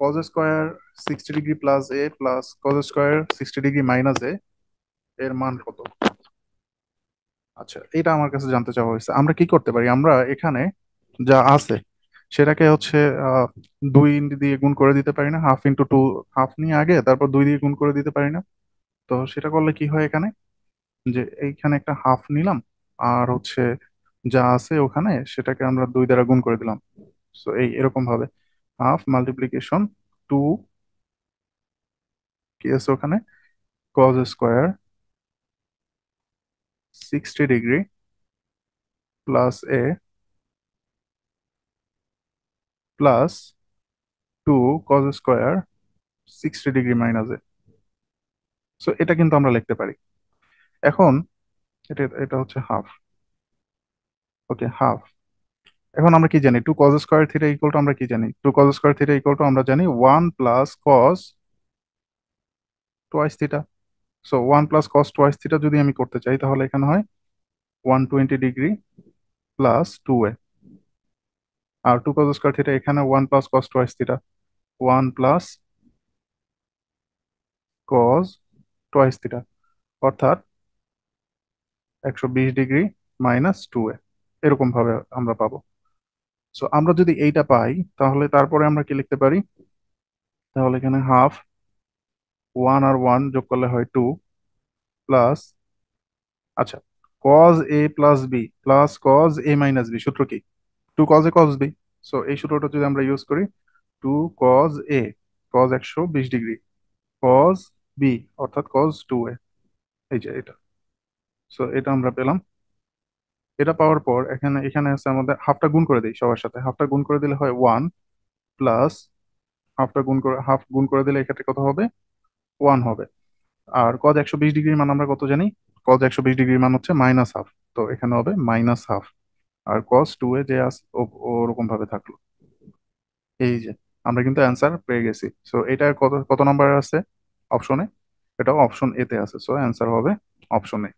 Cause square 60 degree plus A plus cos square 60 degree minus A এর মান কত? আচ্ছা, এটা আমার কাছে জানতে চাওয়া হয়েছে। আমরা কি করতে পারি, আমরা এখানে যা আছে সেটাকে হচ্ছে আহ, 2 দিয়ে গুণ করে দিতে পারি না? 1/2 × 2, হাফ নিয়ে আগে তারপর 2 দিয়ে গুণ করে দিতে পারি না? তো সেটা করলে কি হয় এখানে, যে এইখানে একটা হাফ নিলাম আর হচ্ছে যা আছে ওখানে সেটাকে আমরা 2 দ্বারা গুণ করে দিলাম। সো এই এরকম ভাবে হাফ মাল্টিপ্লিকেশন 2, কি আছে ওখানে, cos square 60 degree plus A plus 2 cos square 60 degree minus A. So এটা কিন্তু আমরা লিখতে পারি। এখন এটা এটা হচ্ছে হাফ। ওকে, হাফ। এখন আমরা কি জানি, two cos square theta equal to, আমরা কি জানি, two cos square theta equal to আমরা জানি 1 plus cos twice theta. So 1 plus cos twice theta যদি আমি করতে চাই তাহলে এখানে হয় 120 ডিগ্রি প্লাস 2 এ। আর টু কজ স্কোয়ার থিটা এখানে 1 plus cos twice theta, 1 plus cos twice theta, অর্থাৎ 120 ডিগ্রি মাইনাস 2 এ। এরকম ভাবে আমরা পাবো। সো আমরা যদি এইটা পাই তাহলে তারপরে আমরা কি লিখতে পারি, তাহলে এখানে হাফ, 1 আর 1 যোগ করলে হয় 2 প্লাস, আচ্ছা, cos A plus B plus cos A minus B, সূত্র কি, two cos A cos B. So এই সূত্রটা যদি আমরা ইউজ করি, two cos A, cos 120 degree, cos B অর্থাৎ কজ 2 এ, এই যে এটা। সো এটা আমরা পেলাম। এটা পাওয়ার পর এখানে এখানে আছে আমাদের, হাফটা গুণ করে দিই সবার সাথে, হাফটা গুণ করে দিলে হয় 1 প্লাস, হাফটা গুণ করে হাফ গুণ করে দিলে এক্ষেত্রে কত হবে, 1 হবে। আর কজ 120 ডিগ্রির মান আমরা কত জানি, কজ 120 ডিগ্রির মান হচ্ছে -হাফ। তো এখানে হবে -হাফ। আর কজ 2 এ যে আছে ওরকম ভাবে থাকলো। এই যে আমরা কিন্তু অ্যান্সার পেয়ে গেছি। সো এটা কত কত নাম্বার আছে অপশনে, এটা অপশন এতে আছে। সো অ্যান্সার হবে অপশন এ।